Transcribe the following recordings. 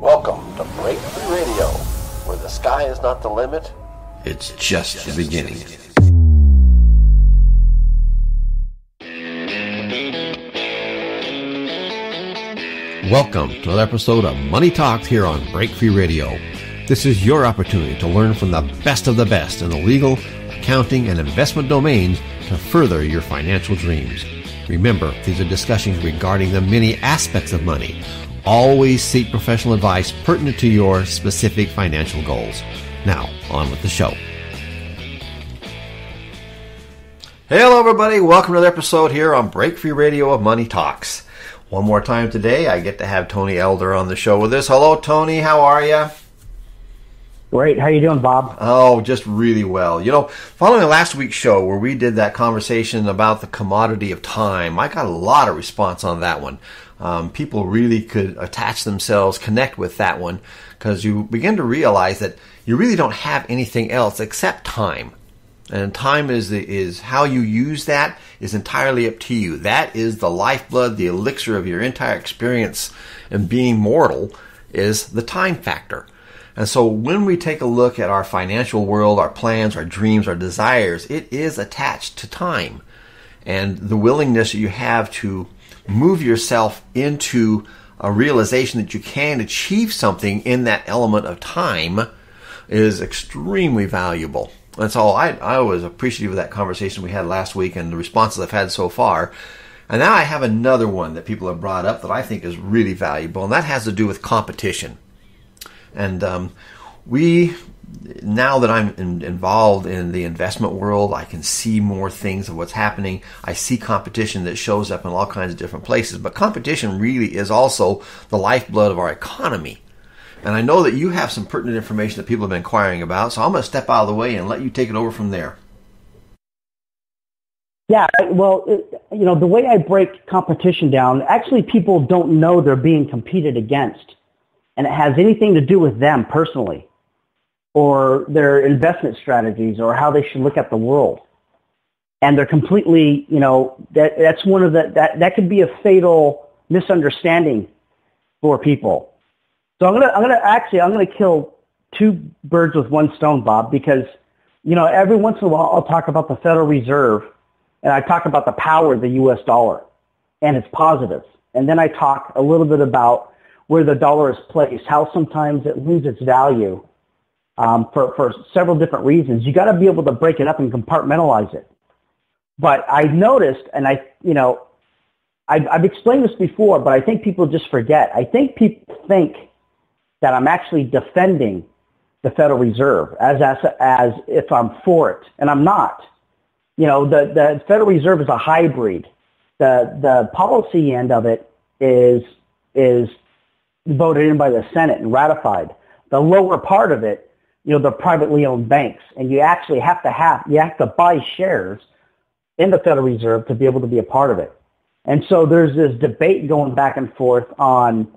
Welcome to Breakfreeradio, where the sky is not the limit. It's just the beginning. Welcome to another episode of Money Talks here on Breakfreeradio. This is your opportunity to learn from the best of the best in the legal, accounting, and investment domains to further your financial dreams. Remember, these are discussions regarding the many aspects of money. Always seek professional advice pertinent to your specific financial goals. Now, on with the show. Hello, everybody. Welcome to another episode here on Breakfreeradio of Money Talks. One more time today, I get to have Tony Elder on the show with us. Hello, Tony. How are you? Great. How you doing, Bob? Oh, just really well. You know, following last week's show where we did that conversation about the commodity of time, I got a lot of response on that one. People really could attach themselves, connect with that one, because you begin to realize that you really don't have anything else except time. And time is how you use that is entirely up to you. That is the lifeblood, the elixir of your entire experience. And being mortal is the time factor. And so when we take a look at our financial world, our plans, our dreams, our desires, it is attached to time. And the willingness that you have to move yourself into a realization that you can achieve something in that element of time is extremely valuable. And so I was appreciative of that conversation we had last week and the responses I've had so far. And now I have another one that people have brought up that I think is really valuable, and that has to do with competition. And now that I'm involved in the investment world, I can see more things of what's happening. I see competition that shows up in all kinds of different places. But competition really is also the lifeblood of our economy. And I know that you have some pertinent information that people have been inquiring about, so I'm going to step out of the way and let you take it over from there. Yeah, well, the way I break competition down, actually people don't know they're being competed against. And it has anything to do with them personally, or their investment strategies, or how they should look at the world. And they're completely, that's one of that could be a fatal misunderstanding for people. So I'm gonna kill two birds with one stone, Bob, because, every once in a while I'll talk about the Federal Reserve, and I talk about the power of the U.S. dollar and its positives. And then I talk a little bit about where the dollar is placed, how sometimes it loses its value for several different reasons. You got to be able to break it up and compartmentalize it. But I noticed, and I've explained this before, but I think people just forget. I think people think that I'm actually defending the Federal Reserve as if I'm for it, and I'm not. The Federal Reserve is a hybrid. The policy end of it is voted in by the Senate and ratified. The lower part of it, the privately owned banks, and you actually have to buy shares in the Federal Reserve to be able to be a part of it. And so there's this debate going back and forth on,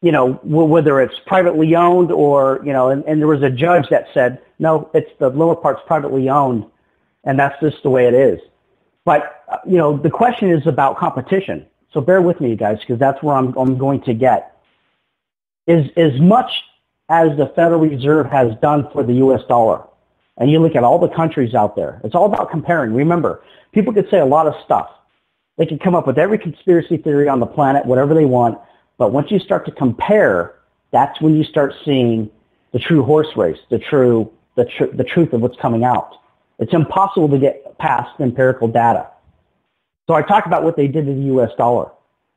whether it's privately owned or, and there was a judge that said, no, it's the lower part's privately owned, and that's just the way it is. But, the question is about competition. So bear with me, you guys, because that's where I'm going to get. Is as much as the Federal Reserve has done for the U.S. dollar, and you look at all the countries out there, it's all about comparing. Remember, people could say a lot of stuff. They can come up with every conspiracy theory on the planet, whatever they want, but once you start to compare, that's when you start seeing the true horse race, the truth of what's coming out. It's impossible to get past empirical data. So I talk about what they did to the U.S. dollar,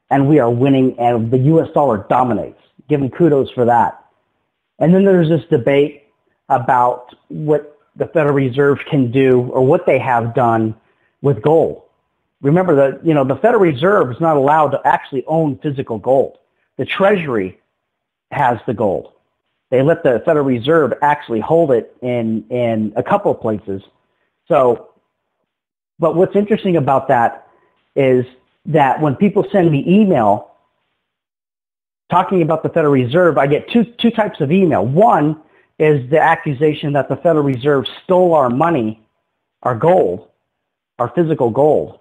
and we are winning, and the U.S. dollar dominates. Give them kudos for that. And then there's this debate about what the Federal Reserve can do, or what they have done with gold. Remember that, the Federal Reserve is not allowed to actually own physical gold. The Treasury has the gold. They let the Federal Reserve actually hold it in a couple of places. So, but what's interesting about that is that when people send me email talking about the Federal Reserve, I get two types of email. One is the accusation that the Federal Reserve stole our money, our gold, our physical gold.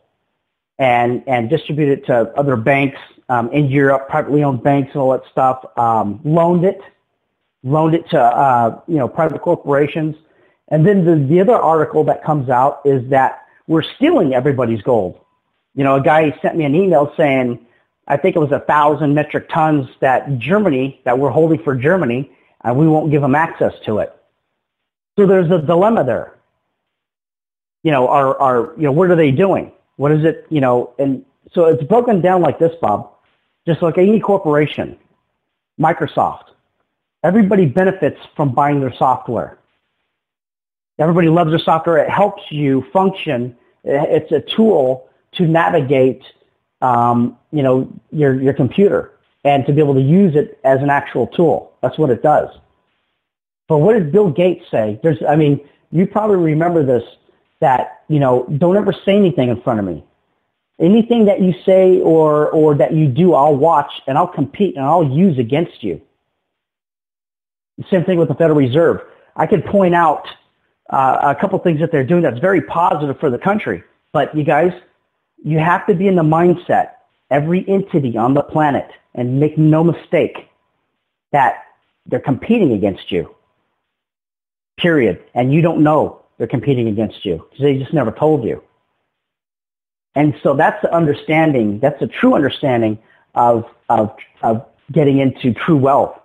and distribute it to other banks in Europe, privately owned banks and all that stuff. Loaned it to private corporations. And then the other article that comes out is that we're stealing everybody's gold. A guy sent me an email saying, I think it was 1,000 metric tons that we're holding for Germany, and we won't give them access to it. So there's a dilemma there. What are they doing? What is it, and so it's broken down like this, Bob. Just like any corporation, Microsoft, everybody benefits from buying their software. Everybody loves their software. It helps you function. It's a tool to navigate, your computer and to be able to use it as an actual tool. That's what it does. But what did Bill Gates say? You probably remember this, that, don't ever say anything in front of me. Anything that you say or that you do, I'll watch and I'll compete and I'll use against you. Same thing with the Federal Reserve. I could point out a couple things that they're doing that's very positive for the country. But you guys, you have to be in the mindset, every entity on the planet, and make no mistake that they're competing against you. Period. And you don't know they're competing against you because they just never told you. And so that's the understanding. That's a true understanding of getting into true wealth.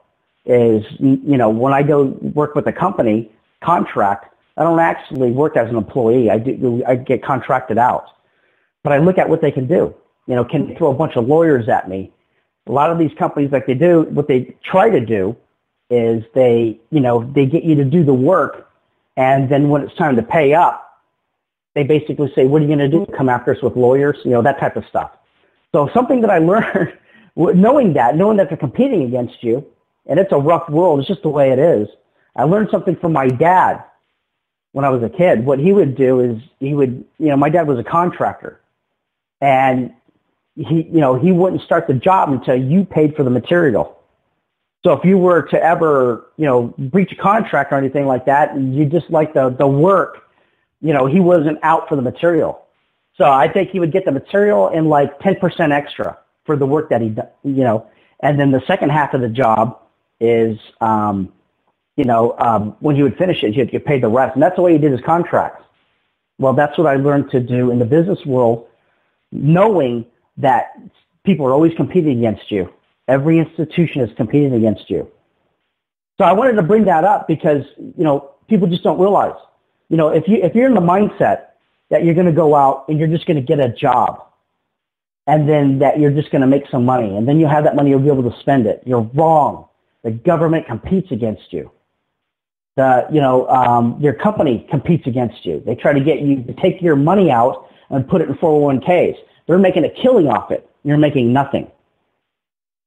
Is, when I go work with a company contract, I don't actually work as an employee. I get contracted out, but I look at what they can do. Can they throw a bunch of lawyers at me? A lot of these companies, like what they try to do is they get you to do the work, and then when it's time to pay up, they basically say, what are you going to do? Come after us with lawyers? That type of stuff. So something that I learned, knowing that they're competing against you, and it's a rough world, it's just the way it is. I learned something from my dad when I was a kid. What he would do is my dad was a contractor, and he wouldn't start the job until you paid for the material. So if you were to ever, breach a contract or anything like that, and you just like the work, he wasn't out for the material. So I think he would get the material and like 10% extra for the work that he done, and then the second half of the job is, when he would finish it, he'd get paid the rest. And that's the way he did his contracts. Well, that's what I learned to do in the business world, knowing that people are always competing against you. Every institution is competing against you. So I wanted to bring that up because, people just don't realize, if you're in the mindset that you're going to go out and you're just going to get a job and then that you're just going to make some money and then you have that money, you'll be able to spend it. You're wrong. The government competes against you. Your company competes against you. They try to get you to take your money out and put it in 401ks. They're making a killing off it. You're making nothing.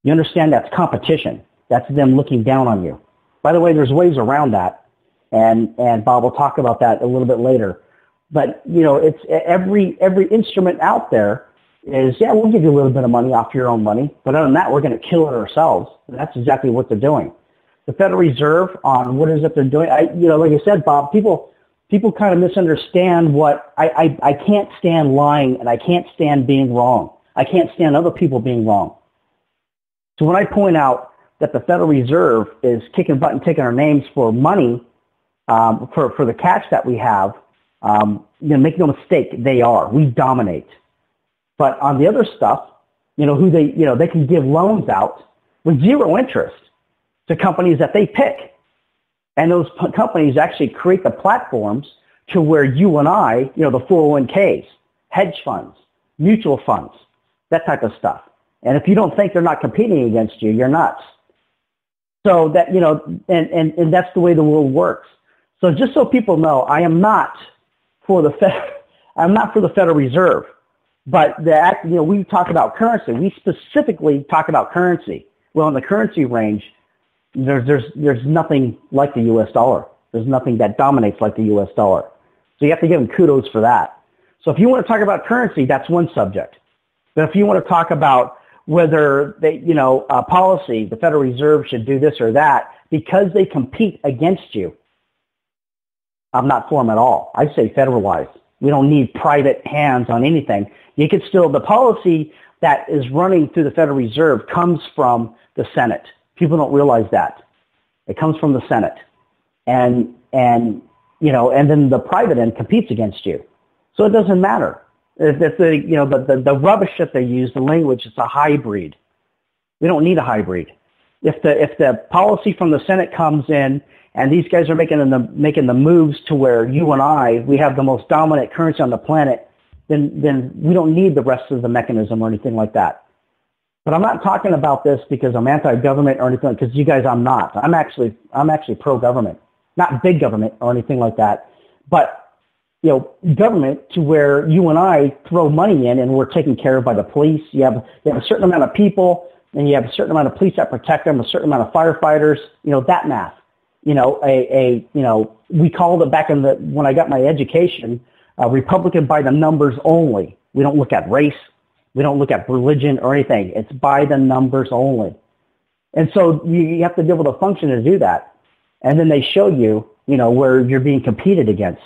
You understand that's competition. That's them looking down on you. By the way, there's ways around that, and Bob will talk about that a little bit later. But it's every instrument out there is, we'll give you a little bit of money off your own money, but other than that, we're going to kill it ourselves. And that's exactly what they're doing. The Federal Reserve on what is it they're doing? Like I said, Bob, people kind of misunderstand what I can't stand lying, and I can't stand being wrong. I can't stand other people being wrong. So when I point out that the Federal Reserve is kicking butt and taking our names for money, for the cash that we have, make no mistake, they are. We dominate. But on the other stuff, they can give loans out with zero interest to companies that they pick. And those companies actually create the platforms to where you and I, the 401ks, hedge funds, mutual funds, that type of stuff. And if you don't think they're not competing against you, you're nuts. So that, and that's the way the world works. So just so people know, I am not for the Federal Reserve, but we talk about currency. We specifically talk about currency. Well, in the currency range, there's nothing like the U.S. dollar. There's nothing that dominates like the U.S. dollar. So you have to give them kudos for that. So if you want to talk about currency, that's one subject. But if you want to talk about whether they, policy, the Federal Reserve should do this or that because they compete against you, I'm not for them at all. I say federalize. We don't need private hands on anything. You could still, the policy that is running through the Federal Reserve comes from the Senate. People don't realize that. It comes from the Senate. And then the private end competes against you. So it doesn't matter. If the rubbish that they use, the language, it's a hybrid. We don't need a hybrid. If the policy from the Senate comes in and these guys are making the moves to where you and we have the most dominant currency on the planet, then we don't need the rest of the mechanism or anything like that. But I'm not talking about this because I'm anti-government or anything, because you guys, I'm not. I'm actually pro-government, not big government or anything like that, but government to where you and I throw money in and we're taken care of by the police. You have a certain amount of people, and you have a certain amount of police that protect them, a certain amount of firefighters. That math. We called it back when I got my education, Republican by the numbers only. We don't look at race. We don't look at religion or anything. It's by the numbers only. And so you have to be able to function to do that. And then they show you, where you're being competed against.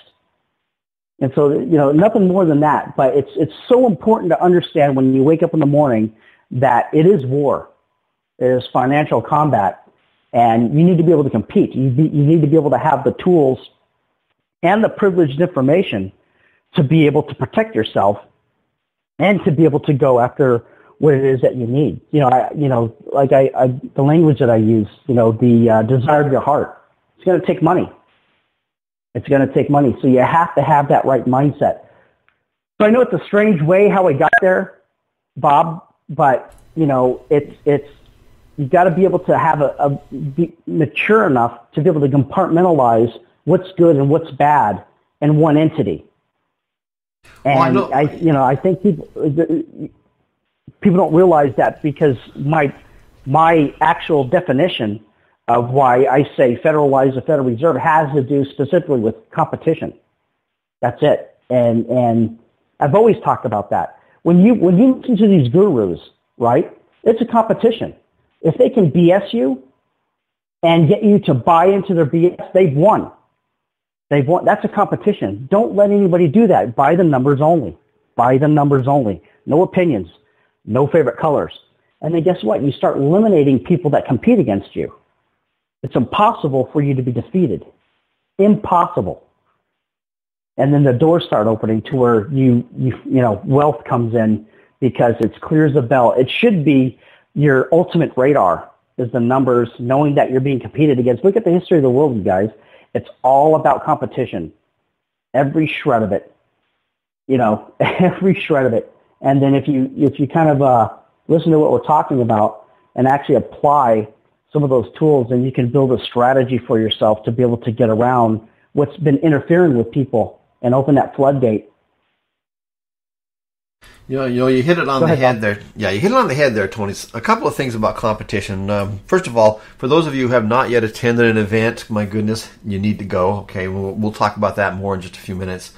And so, nothing more than that. But it's so important to understand when you wake up in the morning that it is war. It is financial combat. And you need to be able to compete. You need to be able to have the tools and the privileged information to be able to protect yourself and to be able to go after what it is that you need. The language that I use, the desire of your heart. It's going to take money. It's going to take money. So you have to have that right mindset. So I know it's a strange way how I got there, Bob, but, it's you've got to be able to be mature enough to be able to compartmentalize what's good and what's bad in one entity. And I think people don't realize that, because my actual definition of why I say federalize the Federal Reserve has to do specifically with competition. That's it. And I've always talked about that. When you listen to these gurus, right, it's a competition. If they can BS you and get you to buy into their BS, they've won. That's a competition. Don't let anybody do that. Buy the numbers only. Buy the numbers only. No opinions. No favorite colors. And then guess what? You start eliminating people that compete against you. It's impossible for you to be defeated. Impossible. And then the doors start opening to where wealth comes in, because it's clear as a bell. It should be your ultimate radar, is the numbers, knowing that you're being competed against. Look at the history of the world, you guys. It's all about competition. Every shred of it. Every shred of it. And then if you kind of listen to what we're talking about and actually apply some of those tools, then you can build a strategy for yourself to be able to get around what's been interfering with people and open that floodgate. You hit it on the head there. Yeah, you hit it on the head there, Tony. A couple of things about competition. First of all, for those of you who have not yet attended an event, my goodness, you need to go. Okay, we'll talk about that more in just a few minutes.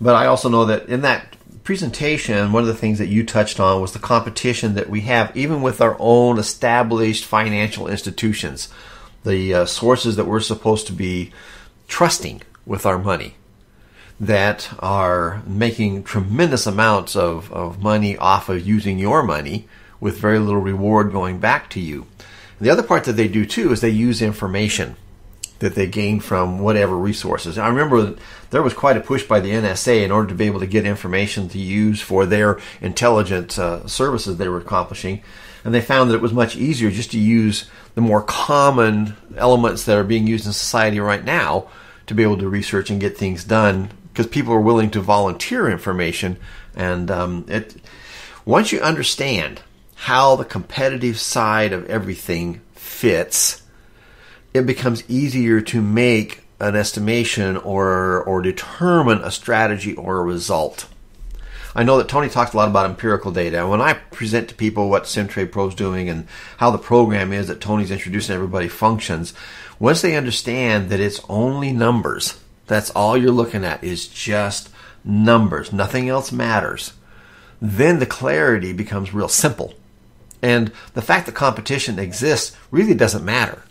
But I also know that in that presentation, one of the things that you touched on was the competition that we have even with our own established financial institutions, the sources that we're supposed to be trusting with our money, that are making tremendous amounts of money off of using your money with very little reward going back to you. And the other part that they do too is they use information that they gain from whatever resources. I remember there was quite a push by the NSA in order to be able to get information to use for their intelligence services they were accomplishing. And they found that it was much easier just to use the more common elements that are being used in society right now to be able to research and get things done, because people are willing to volunteer information. And once you understand how the competitive side of everything fits, it becomes easier to make an estimation or determine a strategy or a result. I know that Tony talks a lot about empirical data. When I present to people what SimTrade Pro is doing and how the program is that Tony's introducing everybody functions, once they understand that it's only numbers, that's all you're looking at is just numbers, nothing else matters, then the clarity becomes real simple. And the fact that competition exists really doesn't matter.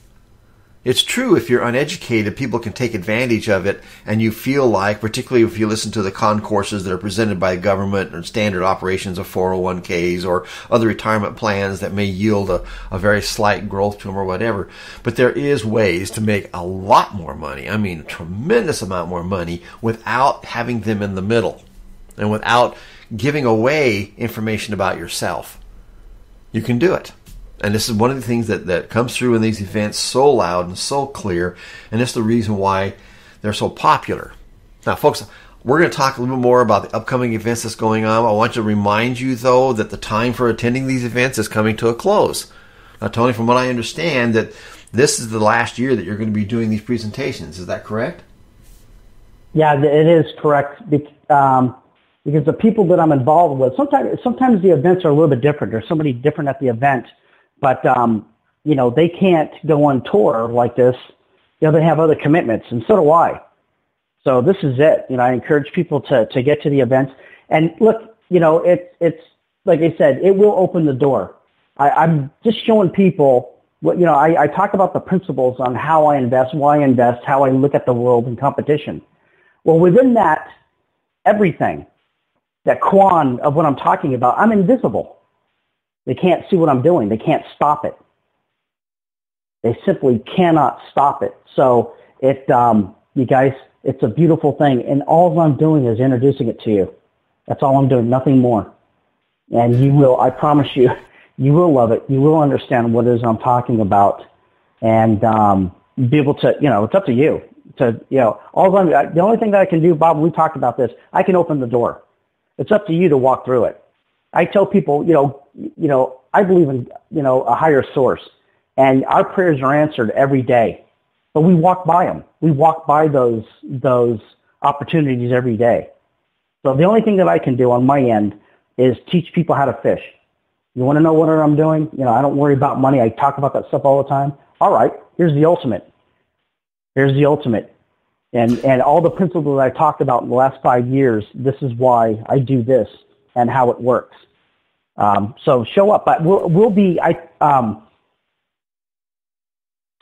It's true if you're uneducated, people can take advantage of it, and you feel like, particularly if you listen to the concourses that are presented by government or standard operations of 401ks or other retirement plans that may yield a very slight growth to them or whatever. But there is ways to make a lot more money, I mean a tremendous amount more money, without having them in the middle and without giving away information about yourself. You can do it. And this is one of the things that comes through in these events so loud and so clear, and it's the reason why they're so popular. Now, folks, we're going to talk a little bit more about the upcoming events that's going on. I want to remind you, though, that the time for attending these events is coming to a close. Now, Tony, from what I understand, that this is the last year that you're going to be doing these presentations. Is that correct? Yeah, it is correct. Because the people that I'm involved with, sometimes the events are a little bit different. There's somebody different at the event. But, they can't go on tour like this. They have other commitments, and so do I. So this is it. I encourage people to get to the events. And look, it's like I said, it will open the door. I'm just showing people what, I talk about the principles on how I invest, why I invest, how I look at the world and competition. Well, within that, everything, that quan of what I'm talking about, I'm invisible. They can't see what I'm doing. They can't stop it. They simply cannot stop it. So you guys, it's a beautiful thing. And all I'm doing is introducing it to you. That's all I'm doing, nothing more. And you will, I promise you, you will love it. You will understand what it is I'm talking about. And be able to, it's up to you. The only thing that I can do, Bob, we talked about this, I can open the door. It's up to you to walk through it. I tell people, I believe in, a higher source, and our prayers are answered every day, but we walk by them. We walk by those opportunities every day. So the only thing that I can do on my end is teach people how to fish. You want to know what I'm doing? I don't worry about money. I talk about that stuff all the time. All right, here's the ultimate. Here's the ultimate. And all the principles that I talked about in the last 5 years, this is why I do this and how it works. So show up. But we'll be,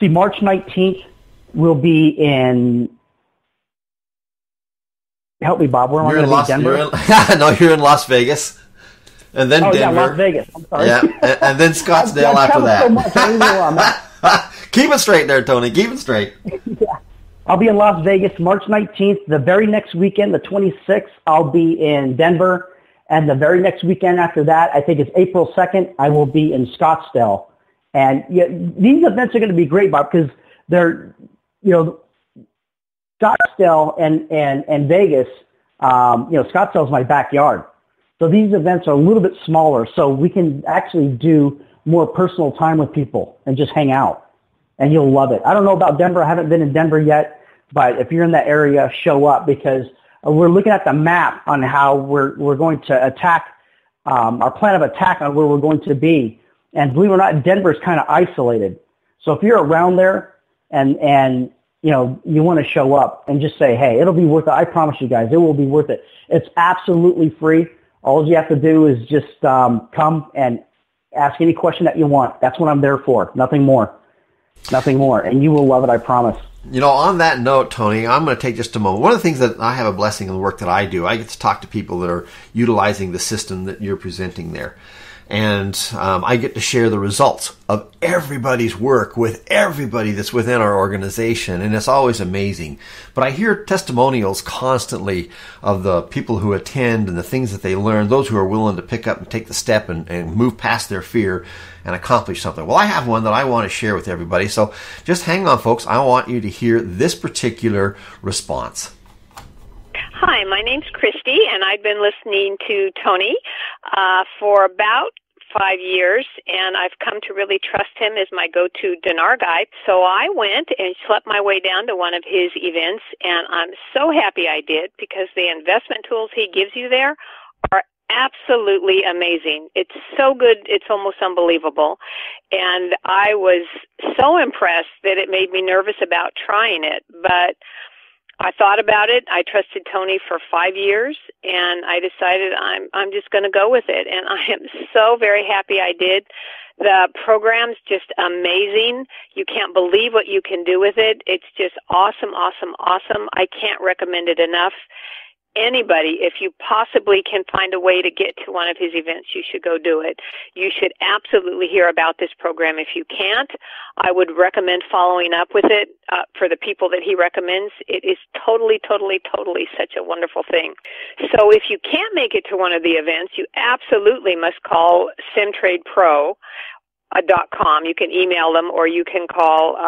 March 19th, we'll be in, help me, Bob, where am I going to be, Denver? No, you're in Las Vegas. And then Denver. Yeah, Las Vegas. I'm sorry. Yeah, and then Scottsdale after that. So much, I don't know where I'm at. Keep it straight there, Tony. Keep it straight. Yeah. I'll be in Las Vegas March 19th. The very next weekend, the 26th, I'll be in Denver. And the very next weekend after that, I think it's April 2nd, I will be in Scottsdale. And these events are going to be great, Bob, because they're, Scottsdale and Vegas, Scottsdale is my backyard. So these events are a little bit smaller, so we can actually do more personal time with people and just hang out. And you'll love it. I don't know about Denver. I haven't been in Denver yet, but if you're in that area, show up, because we're looking at the map on how we're going to attack, our plan of attack on where we're going to be. And believe it or not, Denver is kind of isolated. So if you're around there and you want to show up and just say, hey, it'll be worth it. I promise you guys, it will be worth it. It's absolutely free. All you have to do is just come and ask any question that you want. That's what I'm there for. Nothing more. Nothing more. And you will love it, I promise. On that note, Tony, I'm going to take just a moment. One of the things that I have a blessing in the work that I do, I get to talk to people that are utilizing the system that you're presenting there. And I get to share the results of everybody's work with everybody that's within our organization, and it's always amazing. But I hear testimonials constantly of the people who attend and the things that they learn, those who are willing to pick up and take the step and move past their fear and accomplish something. Well, I have one that I want to share with everybody, so just hang on, folks. I want you to hear this particular response. Hi, my name's Christy, and I've been listening to Tony for about 5 years, and I've come to really trust him as my go-to dinar guy. So I went and slept my way down to one of his events, and I'm so happy I did, because the investment tools he gives you there are absolutely amazing. It's so good, it's almost unbelievable. And I was so impressed that it made me nervous about trying it, but I thought about it. I trusted Tony for 5 years, and I decided I'm just going to go with it. And I am so very happy I did. The program's just amazing. You can't believe what you can do with it. It's just awesome, awesome, awesome. I can't recommend it enough. Anybody, if you possibly can find a way to get to one of his events, you should go do it. You should absolutely hear about this program. If you can't, I would recommend following up with it for the people that he recommends. It is totally, totally, totally such a wonderful thing. So if you can't make it to one of the events, you absolutely must call SimTradePro.com. You can email them, or you can call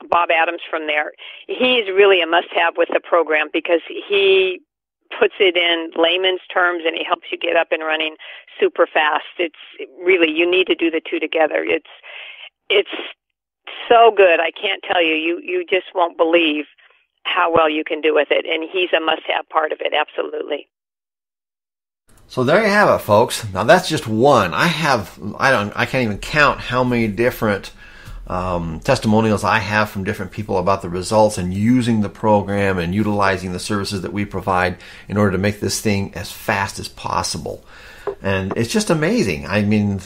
Bob Adams from there. He's really a must-have with the program because he puts it in layman's terms, and he helps you get up and running super fast. It's really, you need to do the two together. It's so good. I can't tell you. You just won't believe how well you can do with it, and he's a must-have part of it, absolutely. So there you have it, folks. Now that's just one. I can't even count how many different testimonials I have from different people about the results and using the program and utilizing the services that we provide in order to make this thing as fast as possible. And it's just amazing. I mean,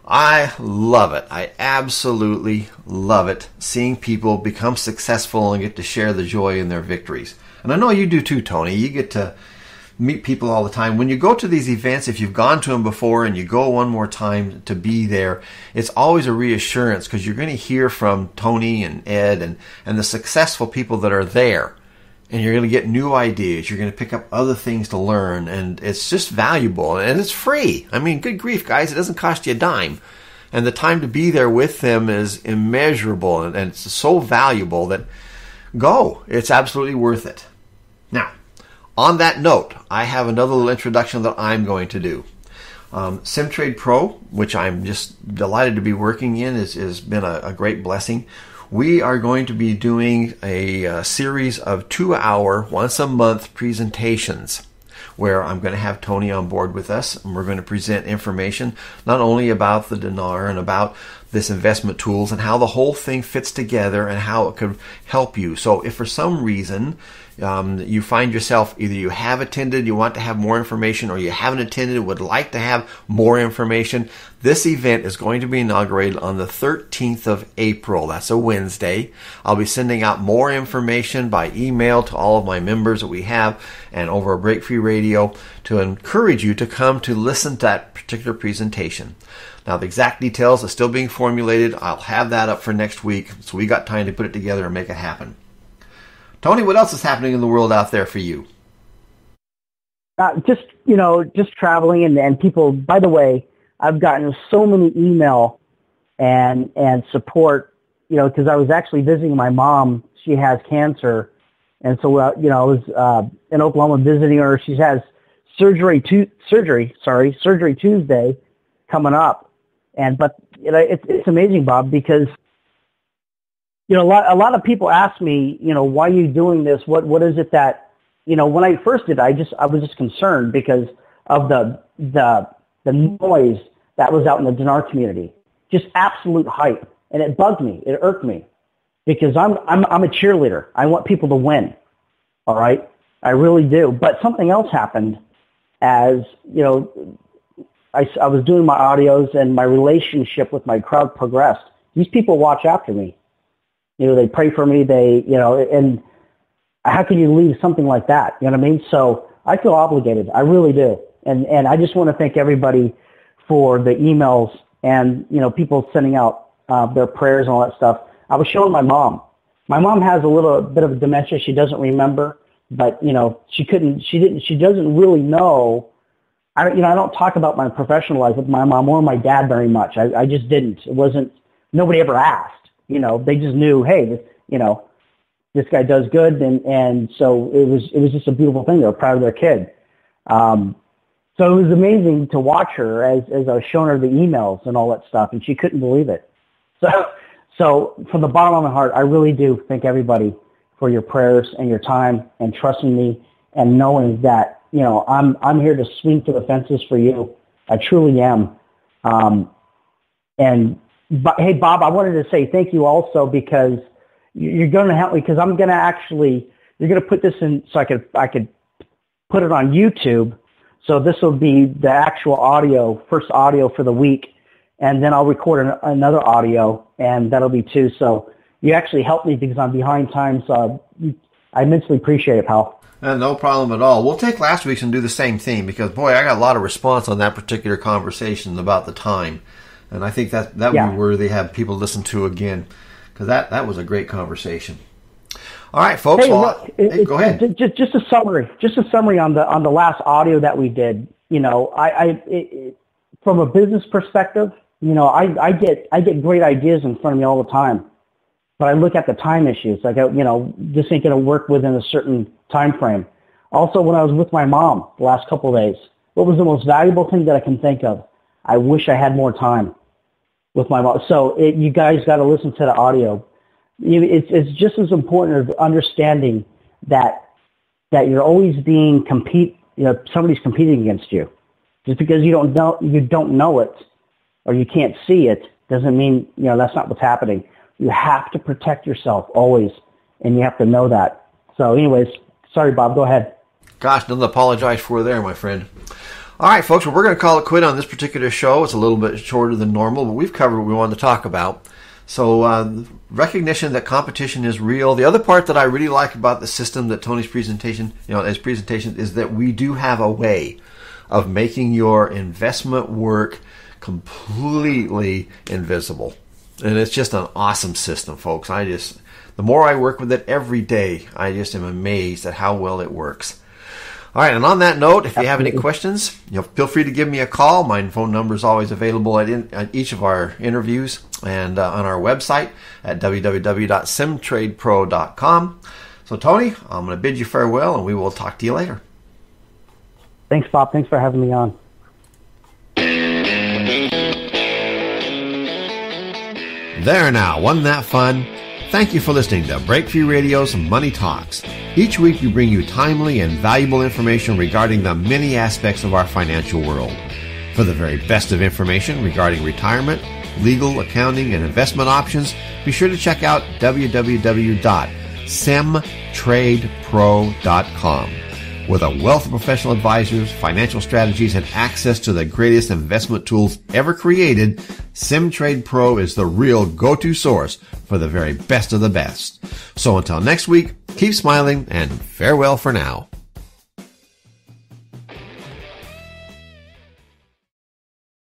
I love it. I absolutely love it, seeing people become successful and get to share the joy in their victories. And I know you do too, Tony. You get to meet people all the time. When you go to these events, if you've gone to them before and you go one more time to be there, it's always a reassurance because you're going to hear from Tony and Ed and the successful people that are there. And you're going to get new ideas. You're going to pick up other things to learn. And it's just valuable. And it's free. I mean, good grief, guys. It doesn't cost you a dime. And the time to be there with them is immeasurable. And it's so valuable that go. It's absolutely worth it. Now, on that note, I have another little introduction that I'm going to do. SimTrade Pro, which I'm just delighted to be working in, has been a great blessing. We are going to be doing a series of 2-hour, once-a-month presentations where I'm going to have Tony on board with us, and we're going to present information not only about the dinar and about this investment tools and how the whole thing fits together and how it could help you. So if for some reason you find yourself, either you have attended, you want to have more information, or you haven't attended, would like to have more information, this event is going to be inaugurated on the 13th of April. That's a Wednesday. I'll be sending out more information by email to all of my members that we have and over Break Free Radio to encourage you to come to listen to that particular presentation. Now, the exact details are still being formulated. I'll have that up for next week, so we got time to put it together and make it happen. Tony, what else is happening in the world out there for you? Just traveling and people. By the way, I've gotten so many email and support, because I was actually visiting my mom. She has cancer, and so I was in Oklahoma visiting her. She has surgery Tuesday coming up, but it's amazing, Bob, because a lot of people ask me, why are you doing this? What is it that, when I first did, I was just concerned because of the noise that was out in the dinar community, just absolute hype, and it bugged me, it irked me, because I'm a cheerleader. I want people to win, all right, I really do. But something else happened, as I was doing my audios and my relationship with my crowd progressed. These people watch after me. They pray for me. And how can you leave something like that? You know what I mean? So I feel obligated. I really do. And I just want to thank everybody for the emails and, people sending out their prayers and all that stuff. I was showing my mom. My mom has a little bit of dementia. She doesn't remember, but, she doesn't really know. I don't talk about my professional life with my mom or my dad very much. I just didn't. It wasn't, nobody ever asked. They just knew, hey, this guy does good, and so it was just a beautiful thing. They were proud of their kid. So it was amazing to watch her as I was showing her the emails and all that stuff, and she couldn't believe it. So from the bottom of my heart, I really do thank everybody for your prayers and your time and trusting me and knowing that I'm here to swing for the fences for you. I truly am. But hey, Bob, I wanted to say thank you also because you're going to help me, because I'm going to actually you're going to put this in so I could put it on YouTube. So this will be the actual audio, first audio for the week, and then I'll record another audio, and that'll be 2. So you actually helped me because I'm behind time. So I immensely appreciate it, pal. No problem at all. We'll take last week's and do the same thing because, boy, I got a lot of response on that particular conversation about the time. And I think that would be worthy to have people listen to again because that was a great conversation. All right, folks. Hey, look, go ahead. Just a summary on the last audio that we did. You know, from a business perspective, you know, I get great ideas in front of me all the time, but I look at the time issues. Like, you know, this ain't going to work within a certain time frame. Also, when I was with my mom the last couple of days, what was the most valuable thing that I can think of? I wish I had more time with my mom. So you guys got to listen to the audio. It's just as important as understanding that you're always being somebody's competing against you. Just because you don't know it or you can't see it doesn't mean, you know, that's not what's happening. You have to protect yourself always, and you have to know that. So anyways, sorry, Bob, go ahead. Gosh, nothing to apologize for there, my friend. All right, folks, well, we're going to call it quit on this particular show. It's a little bit shorter than normal, but we've covered what we wanted to talk about. So recognition that competition is real. The other part that I really like about the system that Tony's presentation, is that we do have a way of making your investment work completely invisible. And it's just an awesome system, folks. The more I work with it every day, I just am amazed at how well it works. All right, and on that note, if you have any questions, feel free to give me a call. My phone number is always available at each of our interviews and on our website at www.simtradepro.com. So, Tony, I'm going to bid you farewell, and we will talk to you later. Thanks, Bob. Thanks for having me on. There now, wasn't that fun? Thank you for listening to Breakfree Radio's Money Talks. Each week we bring you timely and valuable information regarding the many aspects of our financial world. For the very best of information regarding retirement, legal, accounting, and investment options, be sure to check out www.simtradepro.com. With a wealth of professional advisors, financial strategies, and access to the greatest investment tools ever created, SimTrade Pro is the real go-to source for the very best of the best. So until next week, keep smiling and farewell for now.